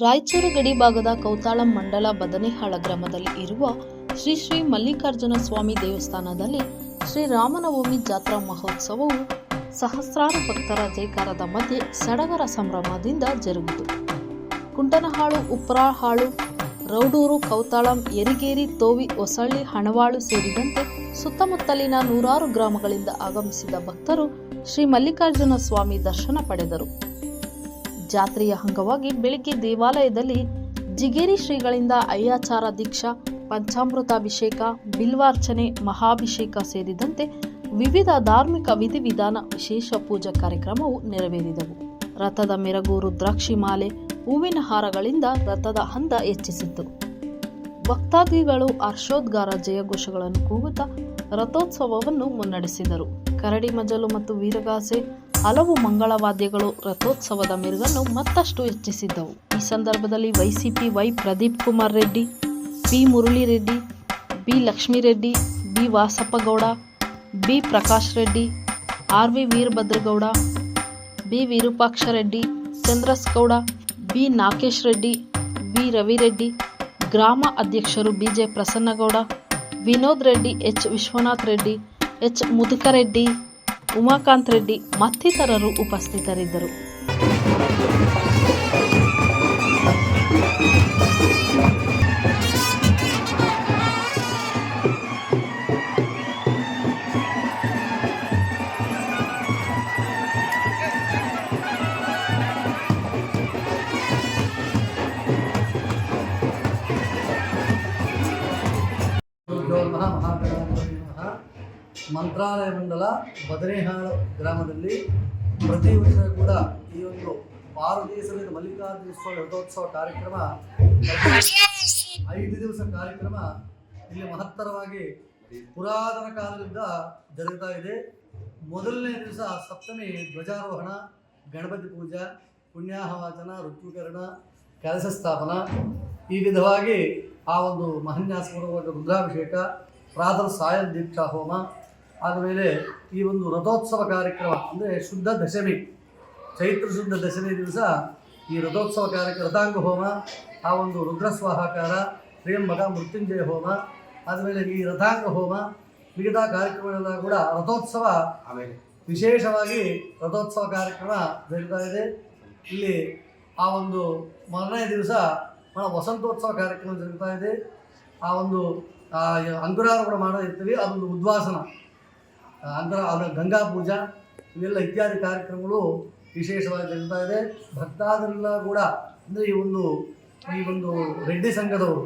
ರಾಯಚೂರು ಗಡಿಭಾಗದ ಕೌತಾಳಂ ಮಂಡಲ ಬದನೆಹಾಳ ಗ್ರಾಮದಲ್ಲಿ ಇರುವ ಶ್ರೀ ಶ್ರೀ ಮಲ್ಲಿಕಾರ್ಜುನ ಸ್ವಾಮಿ ದೇವಸ್ಥಾನದಲ್ಲಿ ಶ್ರೀ ರಾಮನವಮಿ ಜಾತ್ರಾ ಮಹೋತ್ಸವವು ಸಹಸ್ರಾರು ಭಕ್ತರ ಜೈಕಾರದ ಮಧ್ಯೆ ಸಡಗರ ಸಂಭ್ರಮದಿಂದ ಜರುಗಿತು. ಕುಂಟನಹಾಳು, ಉಪ್ರಾಹಾಳು, ರೌಡೂರು, ಕೌತಾಳಂ, ಯರಿಗೇರಿ, ತೋವಿ, ಹೊಸಳ್ಳಿ, ಹಣವಾಳು ಸೇರಿದಂತೆ ಸುತ್ತಮುತ್ತಲಿನ ನೂರಾರು ಗ್ರಾಮಗಳಿಂದ ಆಗಮಿಸಿದ ಭಕ್ತರು ಶ್ರೀ ಮಲ್ಲಿಕಾರ್ಜುನ ಸ್ವಾಮಿ ದರ್ಶನ ಪಡೆದರು. ಜಾತ್ರೆಯ ಅಂಗವಾಗಿ ಬೆಳಿಗ್ಗೆ ದೇವಾಲಯದಲ್ಲಿ ಜಿಗೇರಿ ಶ್ರೀಗಳಿಂದ ಅಯ್ಯಾಚಾರ ದೀಕ್ಷಾ, ಪಂಚಾಮೃತಾಭಿಷೇಕ, ಬಿಲ್ವಾರ್ಚನೆ, ಮಹಾಭಿಷೇಕ ಸೇರಿದಂತೆ ವಿವಿಧ ಧಾರ್ಮಿಕ ವಿಧಿವಿಧಾನ, ವಿಶೇಷ ಪೂಜಾ ಕಾರ್ಯಕ್ರಮವು ನೆರವೇರಿದವು. ರಥದ ಮೆರಗು, ರುದ್ರಾಕ್ಷಿ ಮಾಲೆ, ಹೂವಿನ ಹಾರಗಳಿಂದ ರಥದ ಅಂದ ಹೆಚ್ಚಿಸಿತು. ಭಕ್ತಾದಿಗಳು ಹರ್ಷೋದ್ಗಾರ, ಜಯಘೋಷಗಳನ್ನು ಕೂಗುತ್ತಾ ರಥೋತ್ಸವವನ್ನು ಮುನ್ನಡೆಸಿದರು. ಕರಡಿ ಮಜಲು ಮತ್ತು ವೀರಗಾಸೆ, ಹಲವು ಮಂಗಳವಾದ್ಯಗಳು ರಥೋತ್ಸವದ ಮೆರುಗನ್ನು ಮತ್ತಷ್ಟು ಹೆಚ್ಚಿಸಿದ್ದವು. ಈ ಸಂದರ್ಭದಲ್ಲಿ YCP Y Pradeep Kumar Reddy, P Murali Reddy, B Lakshmi Reddy, B Vasappa Gowda, B Prakash Reddy, R V Veerabhadra Gowda, B Virupaksha Reddy, Chandras Gowda, B Nagesh Reddy, B Ravi Reddy, ಗ್ರಾಮ ಅಧ್ಯಕ್ಷರು BJ Prasanna Gowda, Vinod Reddy, H Vishwanath Reddy, H Muduka Reddy, Umakant Reddy ಮತ್ತಿತರರು ಉಪಸ್ಥಿತರಿದ್ದರು. ಮಂತ್ರಾಲಯ ಮಂಡಲ ಬದನೆಹಾಳ ಗ್ರಾಮದಲ್ಲಿ ಪ್ರತಿ ವರ್ಷ ಕೂಡ ಈ ಒಂದು 6 ದಿವಸದ ಮಲ್ಲಿಕಾರ್ಜುನ ಸ್ವಾಮಿ ರಥೋತ್ಸವ ಕಾರ್ಯಕ್ರಮ 5 ದಿವಸ ಕಾರ್ಯಕ್ರಮ ಇಲ್ಲಿ ಮಹತ್ತರವಾಗಿ ಪುರಾತನ ಕಾಲದಿಂದ ಜರುಗುತ್ತಾ ಇದೆ. ಮೊದಲನೇ ದಿವಸ ಸಪ್ತಮಿ ಧ್ವಜಾರೋಹಣ, ಗಣಪತಿ ಪೂಜಾ, ಪುಣ್ಯಾಹವಾಚನ, ಋತ್ವಿಕರಣ, ಕಲಶ ಸ್ಥಾಪನ, ಈ ವಿಧವಾಗಿ ಆ ಒಂದು ಮಹನ್ಯಾಸಪೂರ್ವಕ ರುದ್ರಾಭಿಷೇಕ, ಪ್ರಾತಃ ಸಾಯಂ ದೀಕ್ಷಾ ಹೋಮ, ಆದಮೇಲೆ ಈ ಒಂದು ರಥೋತ್ಸವ ಕಾರ್ಯಕ್ರಮ ಅಂದರೆ ಶುದ್ಧ ದಶಮಿ, ಚೈತ್ರ ಶುದ್ಧ ದಶಮಿ ದಿವಸ ಈ ರಥೋತ್ಸವ ಕಾರ್ಯಕ್ರಮ, ರಥಾಂಗ ಹೋಮ, ಆ ಒಂದು ರುದ್ರಸ್ವಾಹಾಕಾರ, ತ್ರ್ಯಂಬಕ ಮೃತ್ಯುಂಜಯ ಹೋಮ, ಆದಮೇಲೆ ಈ ರಥಾಂಗ ಹೋಮ, ಮಿಗತಾ ಕಾರ್ಯಕ್ರಮಗಳೆಲ್ಲ ಕೂಡ ರಥೋತ್ಸವ ವಿಶೇಷವಾಗಿ ರಥೋತ್ಸವ ಕಾರ್ಯಕ್ರಮ ಜರುಗ್ತಾ ಇದೆ. ಇಲ್ಲಿ ಆ ಒಂದು ಮೊದಲನೇ ದಿವಸ ವಸಂತೋತ್ಸವ ಕಾರ್ಯಕ್ರಮ ಜರುಗ್ತಾ ಇದೆ. ಆ ಒಂದು ಅಂಕುರಾರೋಪಣ ಮಾಡಿರ್ತೀವಿ, ಅದೊಂದು ಉದ್ವಾಸನ, ಅದರ ಗಂಗಾ ಪೂಜಾ, ಇವೆಲ್ಲ ಇತ್ಯಾದಿ ಕಾರ್ಯಕ್ರಮಗಳು ವಿಶೇಷವಾಗಿ ಜರುಗ್ತಾ ಇದೆ. ಭಕ್ತಾದರೆಲ್ಲ ಕೂಡ ಅಂದರೆ ಈ ಒಂದು ರೆಡ್ಡಿ ಸಂಘದವರು,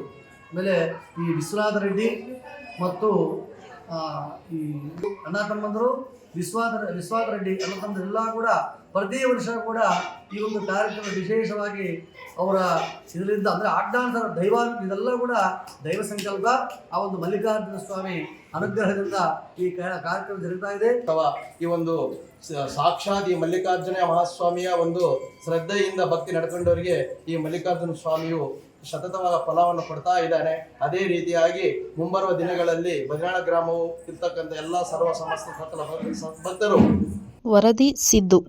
ಆಮೇಲೆ ಈ ವಿಶ್ವನಾಥ ರೆಡ್ಡಿ ಮತ್ತು ಈ ಅಣ್ಣ ತಮ್ಮಂದರು ವಿಶ್ವನಾಥ ರೆಡ್ಡಿ ಅಣ್ಣ ತಮ್ಮಂದರೆಲ್ಲ ಕೂಡ ಪ್ರತಿ ವರ್ಷ ಕೂಡ ಈ ಒಂದು ಕಾರ್ಯಕ್ರಮ ವಿಶೇಷವಾಗಿ ಅವರ ಇದರಿಂದ ಅಂದರೆ ಆಜ್ಞಾನುಸಾರ ಇದೆಲ್ಲ ಕೂಡ ದೈವ ಸಂಕಲ್ಪ, ಆ ಒಂದು ಮಲ್ಲಿಕಾರ್ಜುನ ಸ್ವಾಮಿ ಅನುಗ್ರಹದಿಂದ ಈ ಕಾರ್ಯಕ್ರಮ ಜರುಗ್ತಾ ಇದೆ. ಅಥವಾ ಈ ಒಂದು ಸಾಕ್ಷಾತ್ ಈ ಮಲ್ಲಿಕಾರ್ಜುನ ಮಹಾಸ್ವಾಮಿಯ ಒಂದು ಶ್ರದ್ಧೆಯಿಂದ ಭಕ್ತಿ ನಡ್ಕೊಂಡವರಿಗೆ ಈ ಮಲ್ಲಿಕಾರ್ಜುನ ಸ್ವಾಮಿಯು ಸತತವಾದ ಫಲವನ್ನು ಕೊಡ್ತಾ ಇದ್ದಾನೆ. ಅದೇ ರೀತಿಯಾಗಿ ಮುಂಬರುವ ದಿನಗಳಲ್ಲಿ ಬದನಾಳ ಗ್ರಾಮವು ಇರ್ತಕ್ಕಂಥ ಎಲ್ಲ ಸರ್ವ ಸಮಸ್ತ ಸಕಲ ಭಕ್ತರು. ವರದಿ ಸಿದ್ದು.